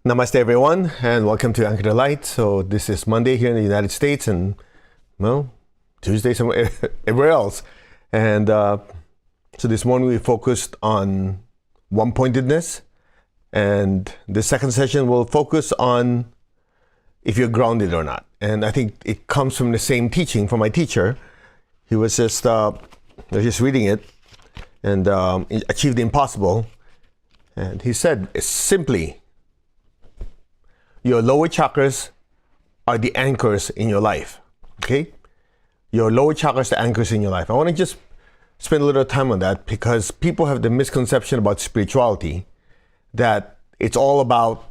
Namaste, everyone, and welcome to Anchor the Light. So this is Monday here in the United States, and well, Tuesday somewhere everywhere else. And so this morning we focused on one-pointedness, and the second session will focus on if you're grounded or not. And I think it comes from the same teaching from my teacher. He was just reading it, and achieved the impossible. And he said, simply, your lower chakras are the anchors in your life, okay? Your lower chakras are the anchors in your life. I want to just spend a little time on that because people have the misconception about spirituality that it's all about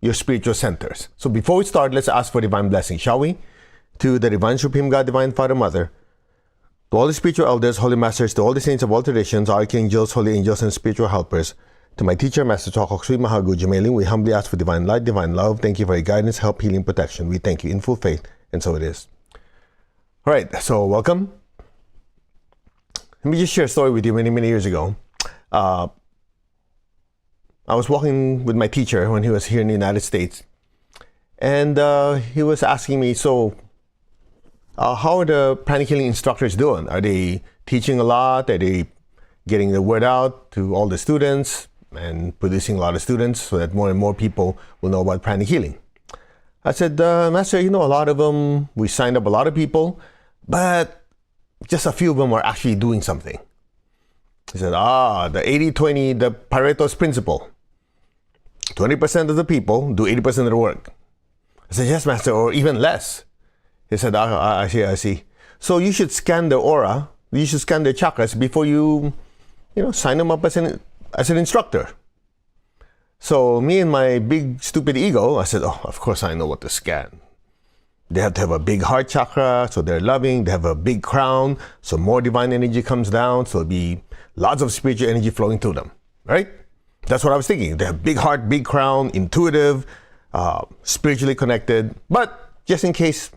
your spiritual centers. So before we start, let's ask for divine blessing, shall we? To the divine supreme God, divine Father, Mother, to all the spiritual elders, holy masters, to all the saints of all traditions, archangels, holy angels, and spiritual helpers, to my teacher, Master Chokok Sri Mahagu Jameling, we humbly ask for divine light, divine love. Thank you for your guidance, help, healing, protection. We thank you in full faith, and so it is. All right, so welcome. Let me just share a story with you many, many years ago. I was walking with my teacher when he was here in the United States, and he was asking me, so how are the pranic healing instructors doing? Are they teaching a lot? Are they getting the word out to all the students and producing a lot of students so that more and more people will know about pranic healing? I said, Master, a lot of them, we signed up a lot of people, but just a few of them are actually doing something. He said, the 80-20, the Pareto's principle. 20% of the people do 80% of the work. I said, yes, Master, or even less. He said, I see. So you should scan their aura, you should scan their chakras before you sign them up as an instructor. So me and my big stupid ego, I said, of course I know what to scan. They have to have a big heart chakra, so they're loving. They have a big crown, so more divine energy comes down, so there'll be lots of spiritual energy flowing through them, right? That's what I was thinking. They have big heart, big crown, intuitive, spiritually connected. But just in case,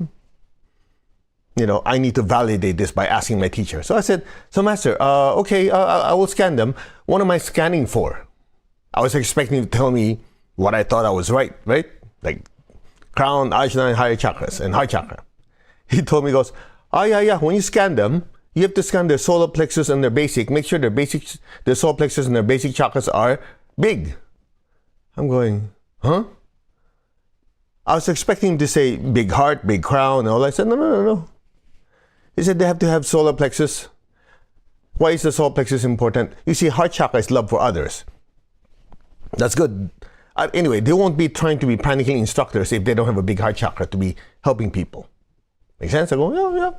I need to validate this by asking my teacher. So I said, so Master, okay, I will scan them. What am I scanning for? I was expecting you to tell me what I thought I was right? Like crown, ajna, and higher chakras, and heart chakra. He told me, he goes, yeah, when you scan them, you have to scan their solar plexus and their basic. Make sure their solar plexus and their basic chakras are big. I'm going, huh? I was expecting him to say big heart, big crown, and all that. I said, no. He said they have to have solar plexus. Why is the solar plexus important? You see, heart chakra is love for others. That's good. Anyway, they won't be trying to be pranic healing instructors if they don't have a big heart chakra to be helping people. Make sense? I go,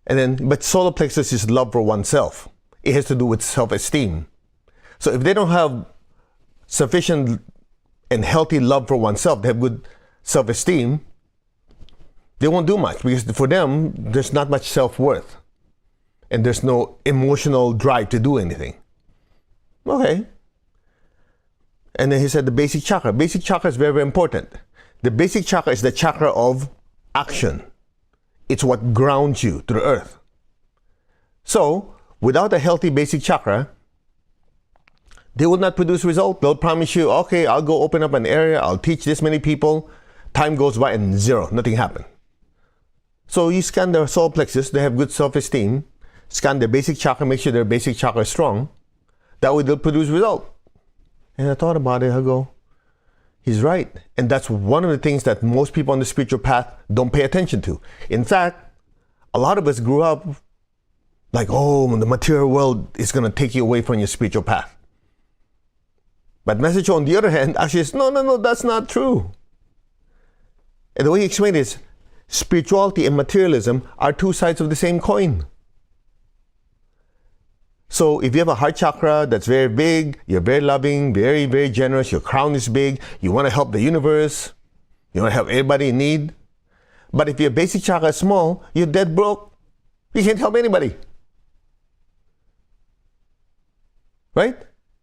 yeah. But solar plexus is love for oneself. It has to do with self-esteem. So if they don't have sufficient and healthy love for oneself, they have good self-esteem, they won't do much because for them, there's not much self-worth and there's no emotional drive to do anything. Okay. And then he said the basic chakra. Basic chakra is very, very important. The basic chakra is the chakra of action. It's what grounds you to the earth. So without a healthy basic chakra, they will not produce result. They'll promise you, okay, I'll go open up an area, I'll teach this many people. Time goes by and zero, nothing happened. So you scan their solar plexus, they have good self-esteem. Scan their basic chakra, make sure their basic chakra is strong. That way they'll produce result. And I thought about it, I go, he's right. And that's one of the things that most people on the spiritual path don't pay attention to. In fact, a lot of us grew up like, the material world is going to take you away from your spiritual path. But message on the other hand actually is, no, that's not true. And the way he explained it is, spirituality and materialism are two sides of the same coin. So if you have a heart chakra that's very big, you're very loving, very, very generous, your crown is big, you want to help the universe, you want to help everybody in need. But if your basic chakra is small, you're dead broke. You can't help anybody. Right?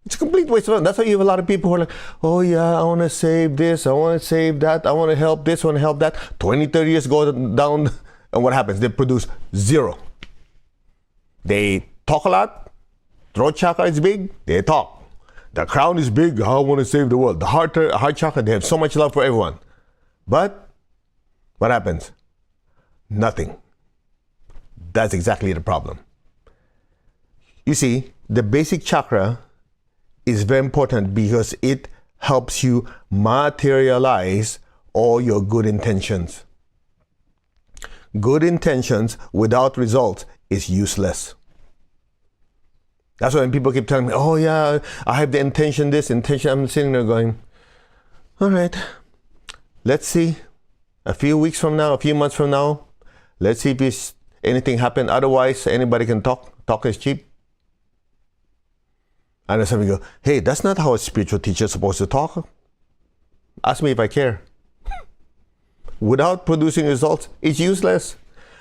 It's a complete waste of time. That's why you have a lot of people who are like, oh yeah, I want to save this, I want to save that, I want to help this, I want to help that. 20, 30 years go down, and what happens? They produce zero. They talk a lot, throat chakra is big, they talk. The crown is big. I want to save the world. The heart chakra, they have so much love for everyone. But what happens? Nothing. That's exactly the problem. You see, the basic chakra is very important because it helps you materialize all your good intentions. Good intentions without results is useless. That's why when people keep telling me, oh yeah, I have the intention, this intention, I'm sitting there going, all right, let's see. A few weeks from now, a few months from now, let's see if anything happened. Otherwise, anybody can talk. Talk is cheap. And then somebody go, hey, that's not how a spiritual teacher is supposed to talk. Ask me if I care. Without producing results, it's useless.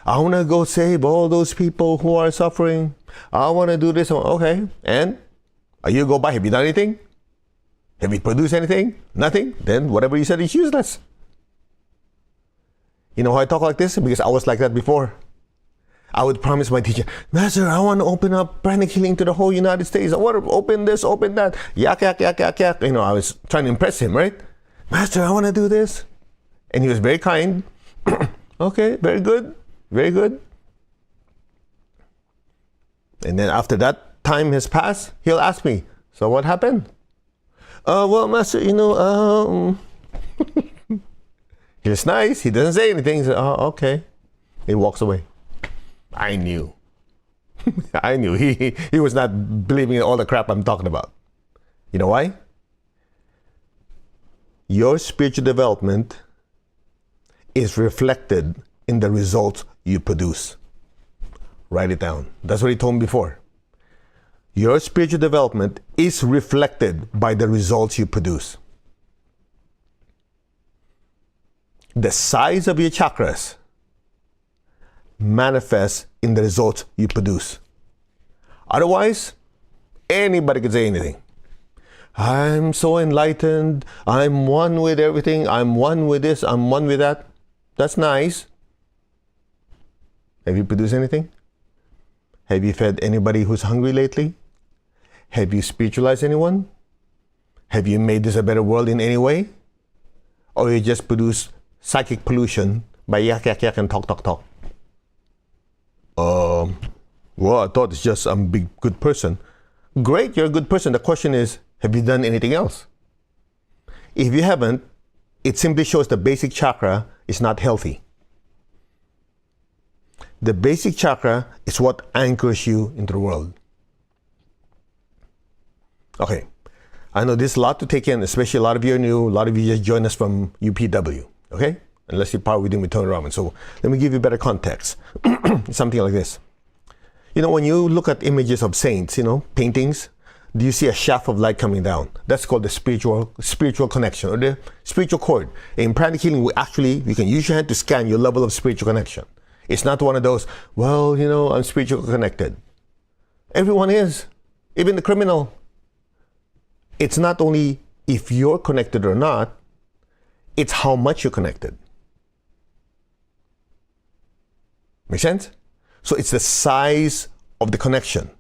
I want to go save all those people who are suffering. I want to do this. Okay. And are you go by? Have you done anything? Have you produced anything? Nothing? Then whatever you said is useless. You know how I talk like this? Because I was like that before. I would promise my teacher, Master, I want to open up pranic healing to the whole United States. I want to open this, open that. Yak, yak, yak, yak, yak. You know, I was trying to impress him, right? Master, I want to do this. And he was very kind. Okay, very good. Very good. And then after that time has passed, he'll ask me, so what happened? Well, Master, you know, he's nice. He doesn't say anything. He says, oh, okay. He walks away. I knew. I knew. He was not believing in all the crap I'm talking about. You know why? Your spiritual development is reflected in the results you produce. Write it down. That's what he told me before. Your spiritual development is reflected by the results you produce. The size of your chakras manifests in the results you produce. Otherwise, anybody can say anything. I'm so enlightened. I'm one with everything. I'm one with this. I'm one with that. That's nice. Have you produced anything? Have you fed anybody who's hungry lately? Have you spiritualized anyone? Have you made this a better world in any way? Or you just produce psychic pollution by yak, yak, yak and talk, talk, talk? Well, I thought it's just I'm a big, good person. Great, you're a good person. The question is, have you done anything else? If you haven't, it simply shows the basic chakra is not healthy. The basic chakra is what anchors you into the world. Okay, I know there's a lot to take in, especially a lot of you are new, a lot of you just joined us from UPW, okay? Unless you're probably doing with Tony Robbins. So let me give you better context. Something like this. You know, when you look at images of saints, you know, paintings, do you see a shaft of light coming down? That's called the spiritual connection or the spiritual cord. In pranic healing, you can use your hand to scan your level of spiritual connection. It's not one of those, well, you know, I'm spiritually connected. Everyone is, even the criminal. It's not only if you're connected or not, it's how much you're connected. Make sense? So it's the size of the connection.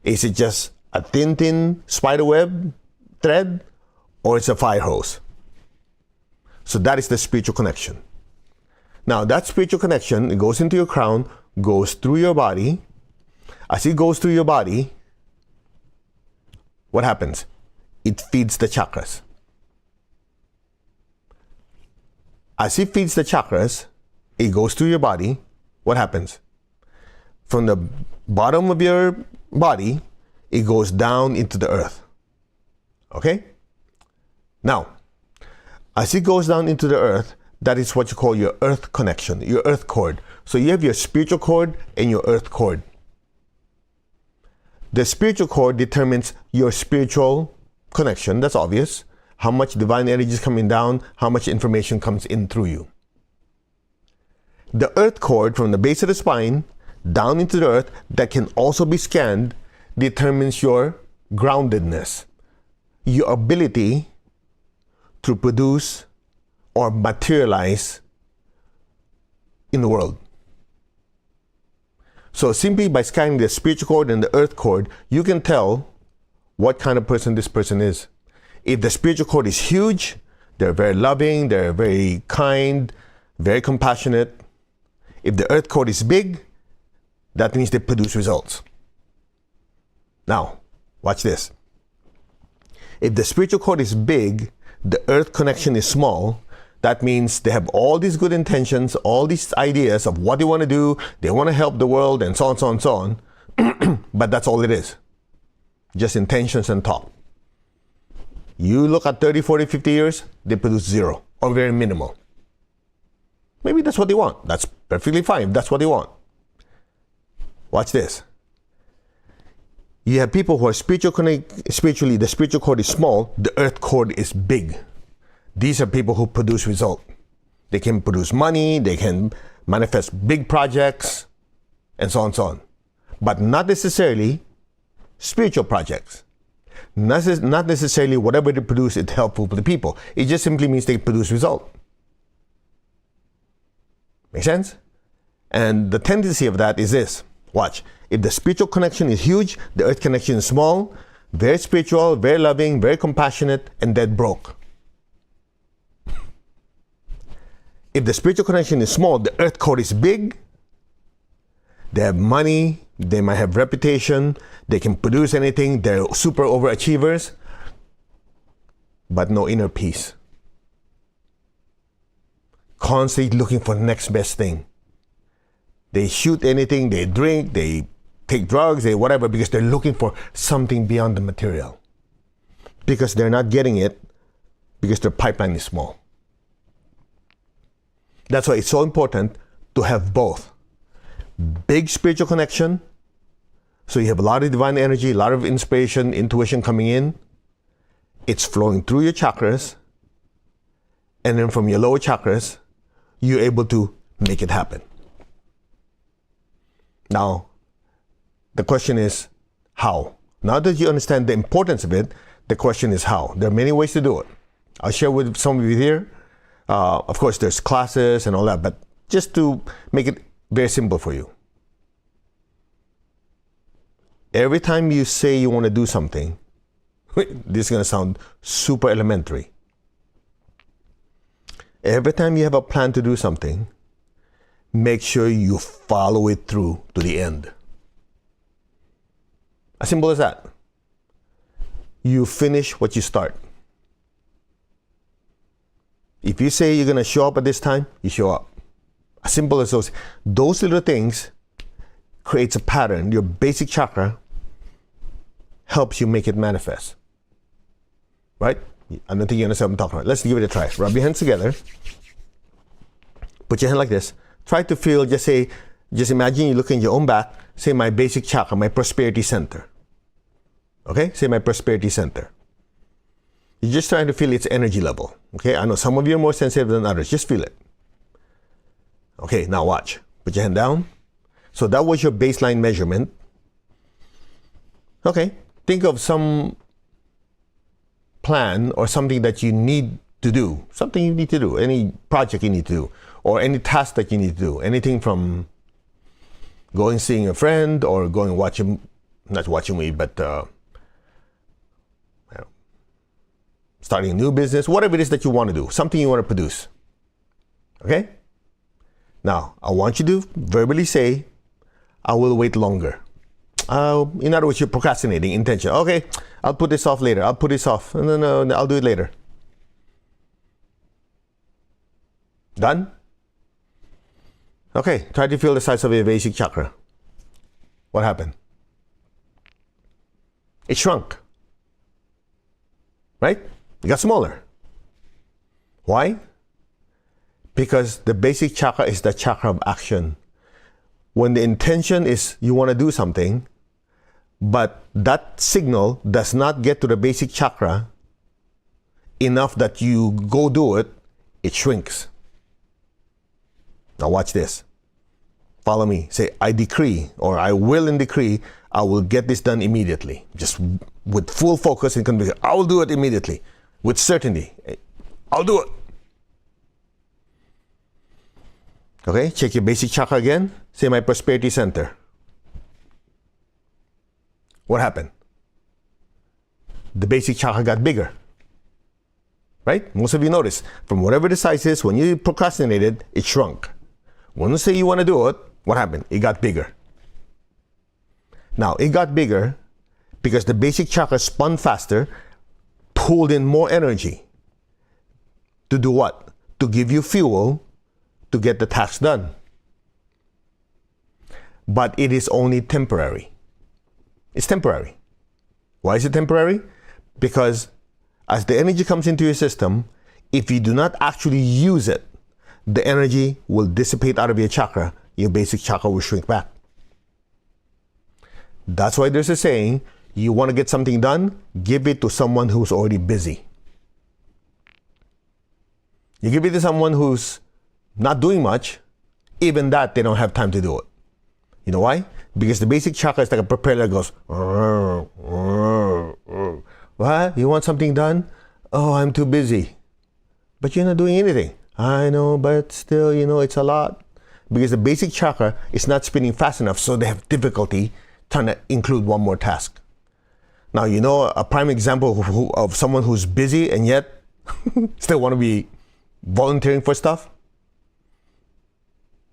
Is it just a thin spider web thread, or it's a fire hose? So that is the spiritual connection. Now that spiritual connection, it goes into your crown, goes through your body. As it goes through your body, what happens? It feeds the chakras. As it feeds the chakras, it goes through your body. What happens? From the bottom of your body, it goes down into the earth. Okay? Now, as it goes down into the earth, that is what you call your earth connection, your earth cord. So you have your spiritual cord and your earth cord. The spiritual cord determines your spiritual connection. That's obvious. How much divine energy is coming down, how much information comes in through you. The earth cord from the base of the spine down into the earth that can also be scanned determines your groundedness, your ability to produce or materialize in the world. So simply by scanning the spiritual cord and the earth cord, you can tell what kind of person this person is. If the spiritual cord is huge, they're very loving, they're very kind, very compassionate. If the earth cord is big, that means they produce results. Now, watch this. If the spiritual cord is big, the earth connection is small, that means they have all these good intentions, all these ideas of what they want to do, they want to help the world, and so on, so on, so on. But that's all it is. Just intentions and talk. You look at 30, 40, 50 years, they produce zero or very minimal. Maybe that's what they want. That's perfectly fine. That's what they want. Watch this. You have people who are spiritually, the spiritual cord is small, the earth cord is big. These are people who produce result. They can produce money, they can manifest big projects, and so on and so on. But not necessarily spiritual projects. Not necessarily whatever they produce is helpful to the people. It just simply means they produce result. Make sense? And the tendency of that is this. Watch. If the spiritual connection is huge, the earth connection is small, very spiritual, very loving, very compassionate, and dead broke. If the spiritual connection is small, the earth cord is big, they have money, they might have reputation, they can produce anything, they're super overachievers, but no inner peace. Constantly looking for the next best thing. They shoot anything, they drink, they take drugs, they whatever, because they're looking for something beyond the material. Because they're not getting it, because their pipeline is small. That's why it's so important to have both. Big spiritual connection, so you have a lot of divine energy, a lot of inspiration, intuition coming in. It's flowing through your chakras, and then from your lower chakras, you're able to make it happen. Now, the question is how? Now that you understand the importance of it, the question is how. There are many ways to do it. I'll share with some of you here. Of course, there's classes and all that, but just to make it very simple for you. Every time you say you want to do something, this is going to sound super elementary. Every time you have a plan to do something, make sure you follow it through to the end. As simple as that. You finish what you start. If you say you're going to show up at this time, you show up. As simple as those. Those little things creates a pattern. Your basic chakra helps you make it manifest. Right? I don't think you understand what I'm talking about. Let's give it a try. Rub your hands together. Put your hand like this. Try to feel, just imagine you look in your own back. Say my basic chakra, my prosperity center. Okay? Say my prosperity center. You're just trying to feel its energy level. Okay? I know some of you are more sensitive than others. Just feel it. Okay, now watch. Put your hand down. So that was your baseline measurement. Okay, think of some plan or something that you need to do. Something you need to do. Any project you need to do. Or any task that you need to do. Anything from going seeing a friend or going watching, not watching me, but starting a new business. Whatever it is that you want to do. Something you want to produce. Okay? Now, I want you to verbally say, I will wait longer. In other words, you're procrastinating, intention. Okay, I'll put this off later. I'll put this off. No, I'll do it later. Done? Okay, try to feel the size of your basic chakra. What happened? It shrunk. Right? It got smaller. Why? Because the basic chakra is the chakra of action. When the intention is you want to do something, but that signal does not get to the basic chakra enough that you go do it, it shrinks. Now watch this. Follow me. Say, I decree, or I will and decree, I will get this done immediately. Just with full focus and conviction. I will do it immediately. With certainty. I'll do it. Okay, check your basic chakra again. Say my prosperity center. What happened? the basic chakra got bigger. Right? Most of you notice, from whatever the size is, when you procrastinated, it shrunk. When you say you want to do it, what happened? It got bigger. Now, it got bigger because the basic chakra spun faster, pulled in more energy. To do what? To give you fuel to get the task done. But it is only temporary. It's temporary. Why is it temporary? Because as the energy comes into your system, if you do not actually use it, the energy will dissipate out of your chakra. Your basic chakra will shrink back. That's why there's a saying, you want to get something done, give it to someone who's already busy. You give it to someone who's not doing much, even that they don't have time to do it. You know why? Because the basic chakra is like a propeller that goes, what? You want something done? Oh, I'm too busy. But you're not doing anything. I know, but still, it's a lot. Because the basic chakra is not spinning fast enough, so they have difficulty trying to include one more task. Now, a prime example of someone who's busy and yet still want to be volunteering for stuff?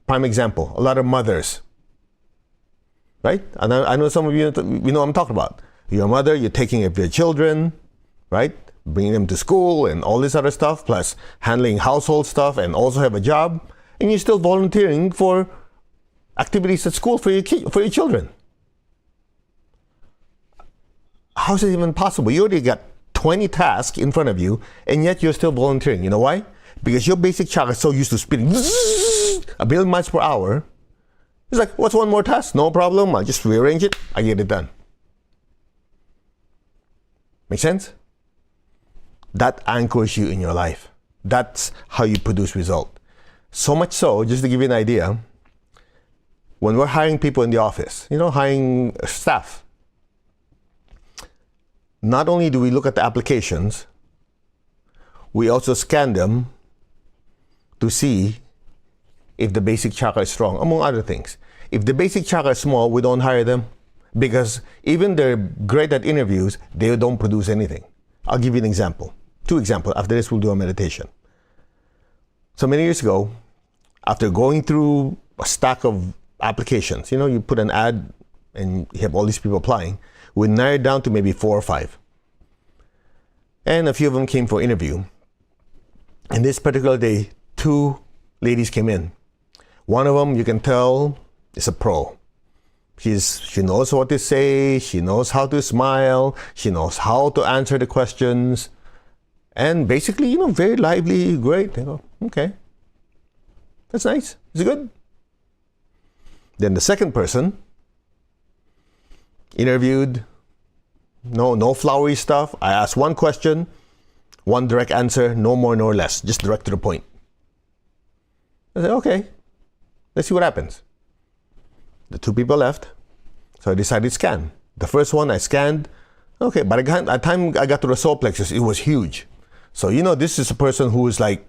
Prime example, a lot of mothers. Right? And I know some of you know what I'm talking about. You're a mother, you're taking care of your children, right? Bringing them to school and all this other stuff, plus handling household stuff and also have a job. And you're still volunteering for activities at school for your children. How is it even possible? You already got 20 tasks in front of you, and yet you're still volunteering. You know why? Because your basic chakra is so used to spinning 1,000,000 miles per hour. It's like, what's one more task? No problem. I'll just rearrange it. I get it done. Make sense? That anchors you in your life. That's how you produce result. So much so, just to give you an idea, when we're hiring people in the office, hiring staff, not only do we look at the applications, we also scan them to see if the basic chakra is strong, among other things. If the basic chakra is small, we don't hire them because even they're great at interviews, they don't produce anything. I'll give you an example. 2 examples. After this, we'll do a meditation. So many years ago, after going through a stack of applications, you put an ad and you have all these people applying, we narrowed down to maybe 4 or 5. And a few of them came for interview. And this particular day, 2 ladies came in. One of them, you can tell, is a pro. She knows what to say, she knows how to smile, she knows how to answer the questions. And basically, very lively, great. They go, okay, that's nice, it's good. Then the second person, interviewed, no flowery stuff. I asked one question, one direct answer, no more nor less, just direct to the point. I said, okay, let's see what happens. The 2 people left, so I decided to scan. The first one I scanned, okay, but by the time I got to the solar plexus, it was huge. So this is a person who is like,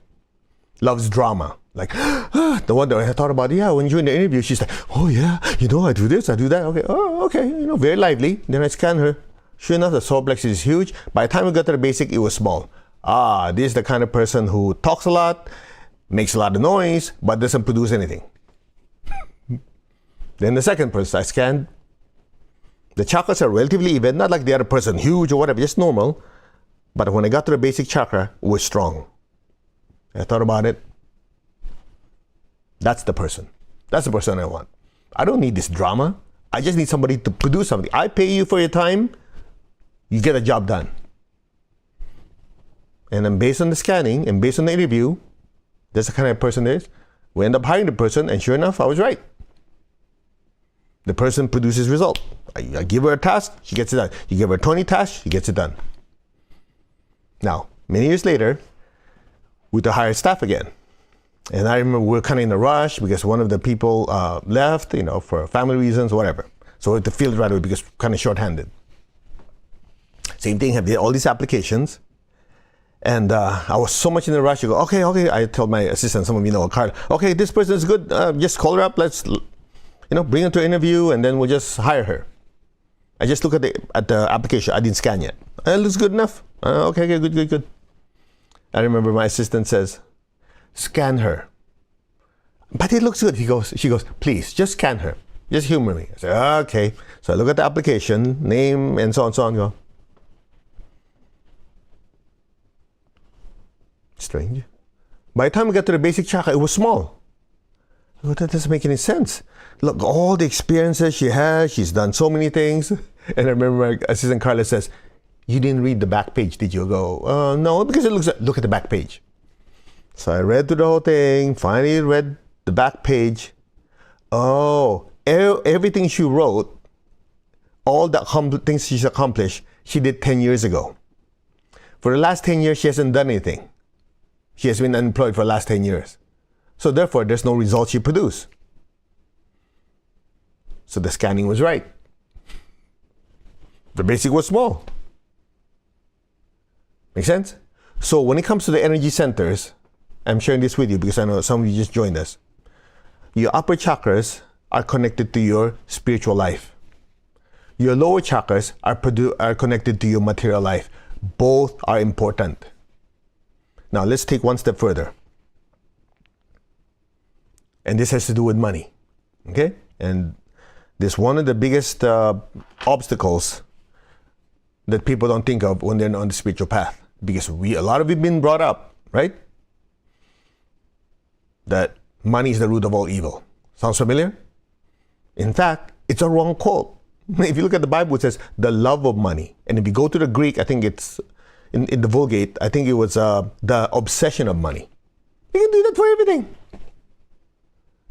loves drama. Like, the one that I thought about, when you're in the interview, she's like, oh yeah, I do this, I do that. Okay, oh, okay, very lively. Then I scan her. Sure enough, the solar plexus is huge. By the time we got to the basic, it was small. This is the kind of person who talks a lot, makes a lot of noise, but doesn't produce anything. Then the second person I scanned, the chakras are relatively even, not like the other person, huge or whatever, just normal. But when I got to the basic chakra, it was strong. I thought about it. That's the person. That's the person I want. I don't need this drama. I just need somebody to produce something. I pay you for your time. You get a job done. And then based on the scanning and based on the interview, that's the kind of person there is. We end up hiring the person, and sure enough, I was right. The person produces result. I give her a task, she gets it done. You give her 20 tasks, she gets it done. Now, many years later, we had to hire staff again. And I remember we were kind of in a rush because one of the people left, for family reasons, whatever. So we had to fill it right away because we're kind of short-handed. Same thing, have all these applications. And I was so much in a rush. You go, okay. I told my assistant, some of you know, Carl, okay, this person is good. Just call her up. Let's, bring her to an interview, and then we'll just hire her. I just look at the application. I didn't scan yet. It looks good enough. Okay, good. I remember my assistant says, scan her. But it looks good. She goes, please, just scan her. Just humor me. I say, okay. So I look at the application, name, and so on. Go. Strange. By the time we got to the basic chakra, it was small. I go, that doesn't make any sense. Look, all the experiences she has, she's done so many things. And I remember my assistant Carla says, you didn't read the back page, did you? I go, no, because it look at the back page. So I read through the whole thing, finally read the back page. Oh, everything she wrote, all the things she's accomplished, she did 10 years ago. For the last 10 years, she hasn't done anything. She has been unemployed for the last 10 years. So therefore, there's no results she produced. So the scanning was right. The basic was small. Make sense? So when it comes to the energy centers, I'm sharing this with you because I know some of you just joined us. Your upper chakras are connected to your spiritual life. Your lower chakras are connected to your material life. Both are important. Now let's take one step further. And this has to do with money. Okay? And this is one of the biggest obstacles that people don't think of when they're on the spiritual path. Because a lot of it been brought up, right? That money is the root of all evil. Sounds familiar? In fact, it's a wrong quote. If you look at the Bible, it says the love of money. And if you go to the Greek, I think it's in the Vulgate, I think it was the obsession of money. You can do that for everything.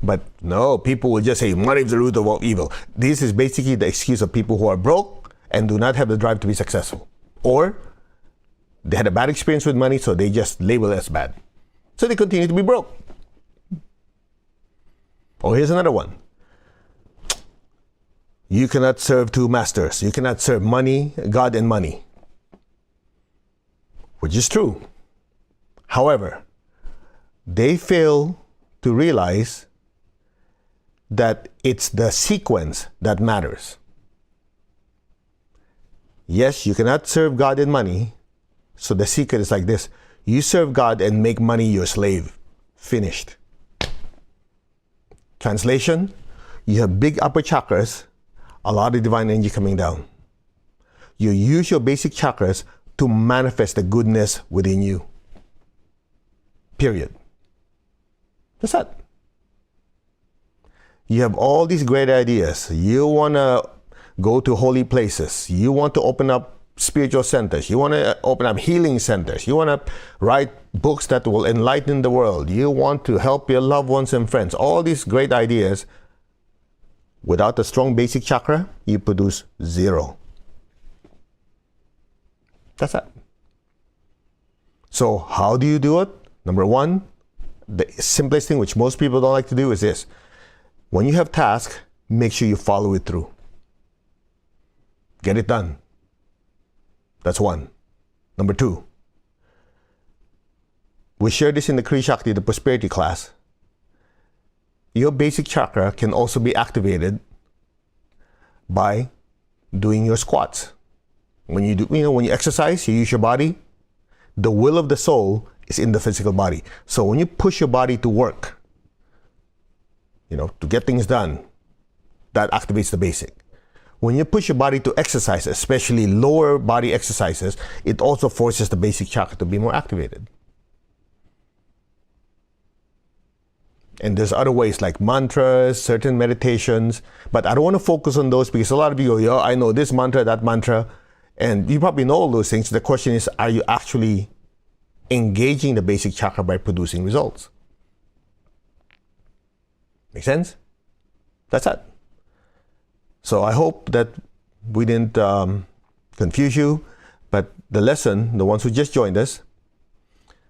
But no, people will just say money is the root of all evil. This is basically the excuse of people who are broke and do not have the drive to be successful. Or they had a bad experience with money, so they just label it as bad. So they continue to be broke. Oh, here's another one. You cannot serve two masters. You cannot serve money, God, and money. Which is true. However, they fail to realize that it's the sequence that matters. Yes, you cannot serve God and money. So the secret is like this. You serve God and make money your slave. Finished. Translation, you have big upper chakras, a lot of divine energy coming down. You use your basic chakras to manifest the goodness within you. Period. That's that. You have all these great ideas. You want to go to holy places. You want to open up spiritual centers. You want to open up healing centers. You want to write books that will enlighten the world. You want to help your loved ones and friends. All these great ideas. Without a strong basic chakra, you produce zero. That's it. So how do you do it? Number one, the simplest thing which most people don't like to do is this. When you have tasks, make sure you follow it through. Get it done. That's one. Number two, we shared this in the Kriya Shakti, the prosperity class. Your basic chakra can also be activated by doing your squats. When you do, when you exercise, you use your body. The will of the soul is in the physical body. So when you push your body to work, to get things done, that activates the basic. When you push your body to exercise, especially lower body exercises, it also forces the basic chakra to be more activated. And there's other ways like mantras, certain meditations, but I don't want to focus on those because a lot of you go, yeah, I know this mantra, that mantra, and you probably know all those things. The question is, are you actually engaging the basic chakra by producing results? Make sense? That's it. So I hope that we didn't confuse you, but the lesson, the ones who just joined us,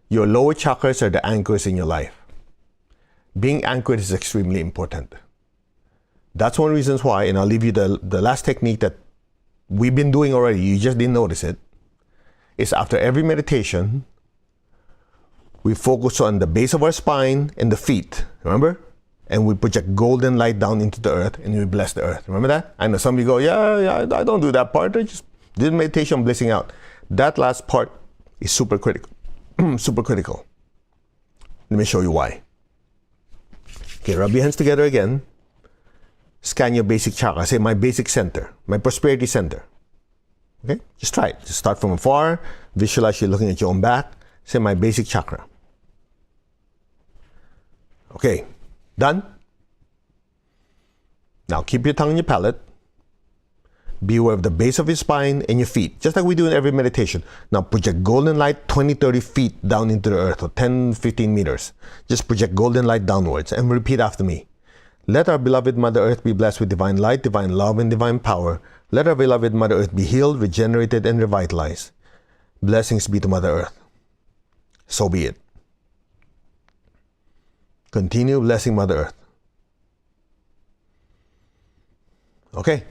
your lower chakras are the anchors in your life. Being anchored is extremely important. That's one of the reasons why, and I'll leave you the last technique that we've been doing already, you just didn't notice it, is after every meditation, we focus on the base of our spine and the feet, remember? And we project golden light down into the earth and we bless the earth. Remember that? I know some of you go, yeah, I don't do that part. I just did meditation, blessing out. That last part is super critical. Super critical. Let me show you why. Okay, rub your hands together again. Scan your basic chakra. Say my basic center, my prosperity center. Okay, just try it. Just start from afar. Visualize you're looking at your own back. Say my basic chakra. Okay, done? Now keep your tongue in your palate. Be aware of the base of your spine and your feet, just like we do in every meditation. Now project golden light 20, 30 feet down into the earth, or 10, 15 meters. Just project golden light downwards and repeat after me. Let our beloved Mother Earth be blessed with divine light, divine love, and divine power. Let our beloved Mother Earth be healed, regenerated, and revitalized. Blessings be to Mother Earth. So be it. Continue blessing Mother Earth. Okay.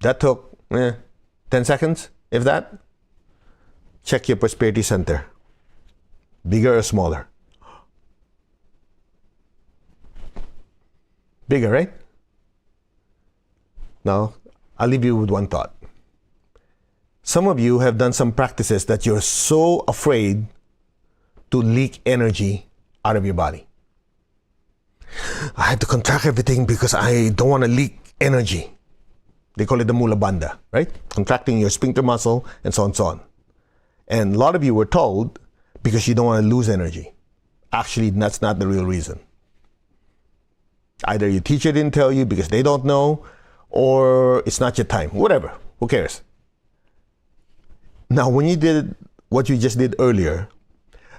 That took 10 seconds, if that. Check your prosperity center. Bigger or smaller? Bigger, right? Now, I'll leave you with one thought. Some of you have done some practices that you're so afraid to leak energy out of your body. I have to contract everything because I don't want to leak energy. They call it the mula bandha, right? Contracting your sphincter muscle and so on and so on. And a lot of you were told because you don't want to lose energy. Actually, that's not the real reason. Either your teacher didn't tell you because they don't know, or it's not your time. Whatever. Who cares? Now, when you did what you just did earlier,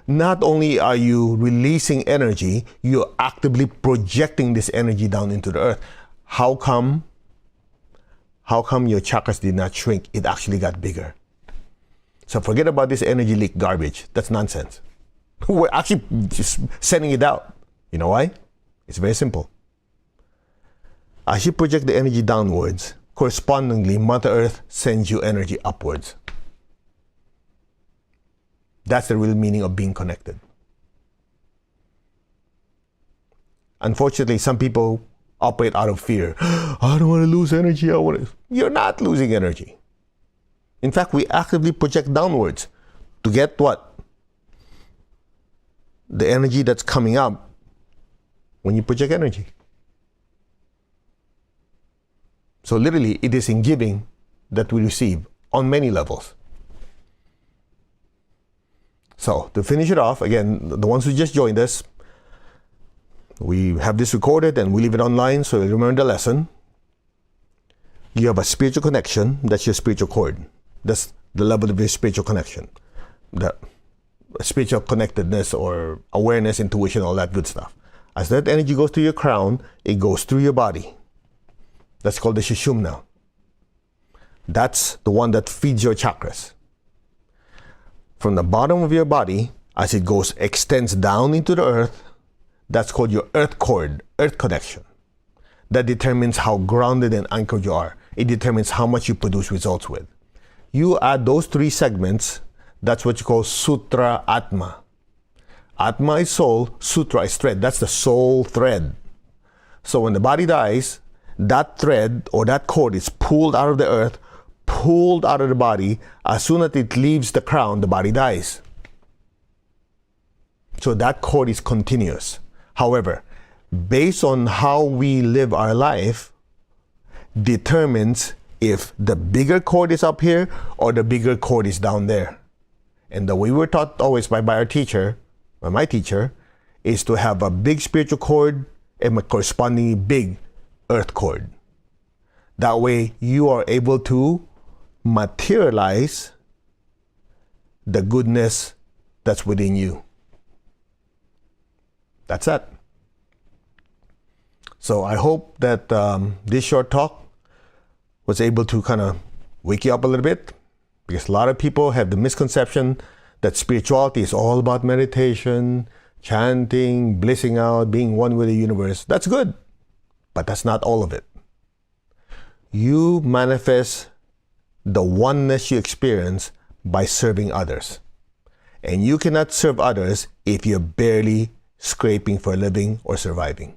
not only are you releasing energy, you're actively projecting this energy down into the earth. How come your chakras did not shrink? It actually got bigger. So forget about this energy leak garbage. That's nonsense. We're actually just sending it out. You know why? It's very simple. As you project the energy downwards, correspondingly, Mother Earth sends you energy upwards. That's the real meaning of being connected. Unfortunately, some people operate out of fear. I don't want to lose energy. You're not losing energy. In fact, we actively project downwards to get what? The energy that's coming up when you project energy. So literally, it is in giving that we receive on many levels. So to finish it off, again, the ones who just joined us, we have this recorded and we leave it online so you remember the lesson. You have a spiritual connection, that's your spiritual cord. That's the level of your spiritual connection. The spiritual connectedness or awareness, intuition, all that good stuff. As that energy goes through your crown, it goes through your body. That's called the Sushumna. That's the one that feeds your chakras. From the bottom of your body, as it goes, extends down into the earth, that's called your earth cord, earth connection. That determines how grounded and anchored you are. It determines how much you produce results with. You add those three segments, that's what you call Sutra Atma. Atma is soul, Sutra is thread. That's the soul thread. So when the body dies, that thread or that cord is pulled out of the earth, pulled out of the body. As soon as it leaves the crown, the body dies. So that cord is continuous. However, based on how we live our life, determines if the bigger cord is up here or the bigger cord is down there. And the way we're taught always by our teacher, by my teacher, is to have a big spiritual cord and a correspondingly big earth cord. That way you are able to materialize the goodness that's within you. That's it. So I hope that this short talk was able to kind of wake you up a little bit, because a lot of people have the misconception that spirituality is all about meditation, chanting, blissing out, being one with the universe. That's good, but that's not all of it. You manifest the oneness you experience by serving others. And you cannot serve others if you're barely scraping for a living or surviving.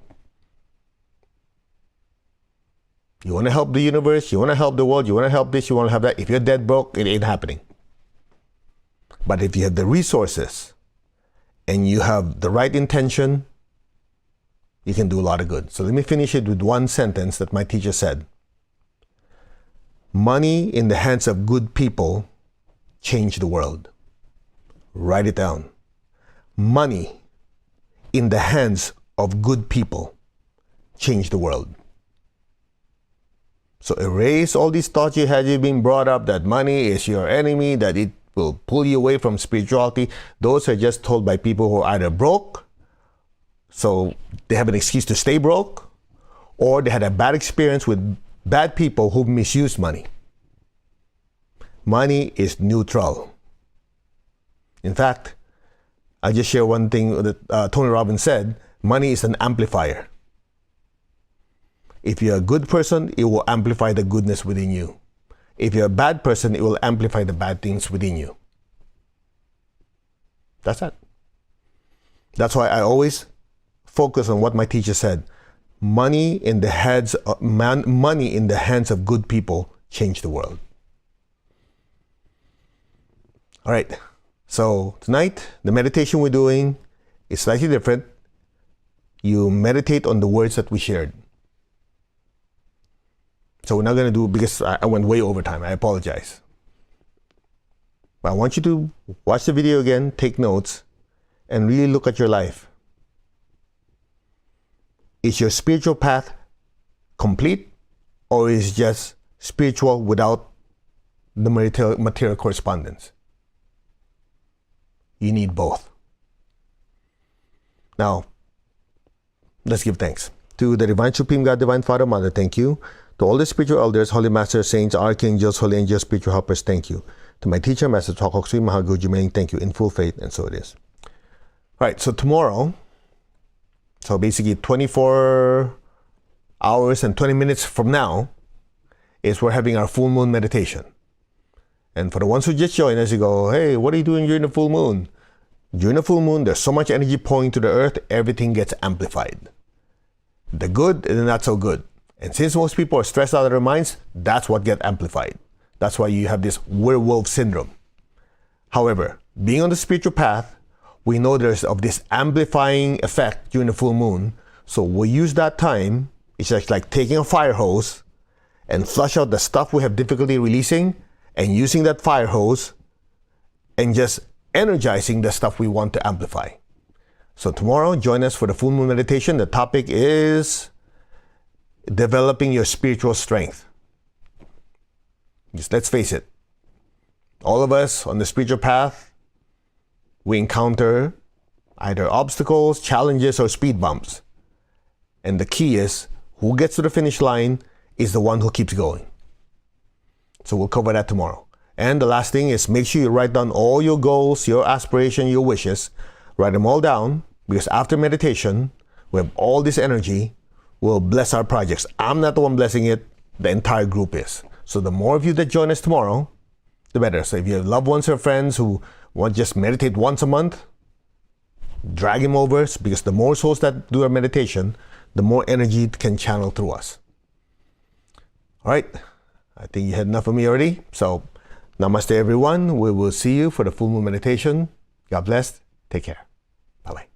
You want to help the universe, you want to help the world, you want to help this, you want to have that. If you're dead broke, it ain't happening. But if you have the resources and you have the right intention, you can do a lot of good. So let me finish it with one sentence that my teacher said. Money in the hands of good people change the world. Write it down. Money in the hands of good people change the world. So erase all these thoughts you had, you've been brought up that money is your enemy, that it will pull you away from spirituality. Those are just told by people who are either broke, so they have an excuse to stay broke, or they had a bad experience with bad people who misuse money. Money is neutral. In fact, I'll just share one thing that Tony Robbins said. Money is an amplifier. If you're a good person, it will amplify the goodness within you. If you're a bad person, it will amplify the bad things within you. That's it. That's why I always focus on what my teacher said. Money in the hands of good people change the world. All right. So tonight, the meditation we're doing is slightly different. You meditate on the words that we shared. So we're not going to do, because I went way over time, I apologize. But I want you to watch the video again, take notes, and really look at your life. Is your spiritual path complete, or is it just spiritual without the material correspondence? You need both. Now, let's give thanks. To the Divine Supreme God, Divine Father, Mother, thank you. To all the spiritual elders, holy masters, saints, archangels, holy angels, spiritual helpers, thank you. To my teacher, Master Chokok Sri Mahaguruji Meng, thank you in full faith, and so it is. All right, so tomorrow, so basically 24 hours and 20 minutes from now, is we're having our full moon meditation. And for the ones who just joined us, you go, hey, what are you doing during the full moon? During the full moon, there's so much energy pouring to the earth, everything gets amplified. The good and the not so good. And since most people are stressed out of their minds, that's what gets amplified. That's why you have this werewolf syndrome. However, being on the spiritual path, we know there's of this amplifying effect during the full moon. So we'll use that time. It's just like taking a fire hose and flush out the stuff we have difficulty releasing, and using that fire hose and just energizing the stuff we want to amplify. So tomorrow, join us for the full moon meditation. The topic is developing your spiritual strength. Just let's face it. All of us on the spiritual path, we encounter either obstacles, challenges, or speed bumps. And the key is, who gets to the finish line is the one who keeps going. So we'll cover that tomorrow. And the last thing is, make sure you write down all your goals, your aspirations, your wishes. Write them all down, because after meditation, we have all this energy. We'll bless our projects. I'm not the one blessing it. The entire group is. So the more of you that join us tomorrow, the better. So if you have loved ones or friends who want to just meditate once a month, drag them over, because the more souls that do our meditation, the more energy it can channel through us. All right. I think you had enough of me already. So namaste, everyone. We will see you for the full moon meditation. God bless. Take care. Bye-bye.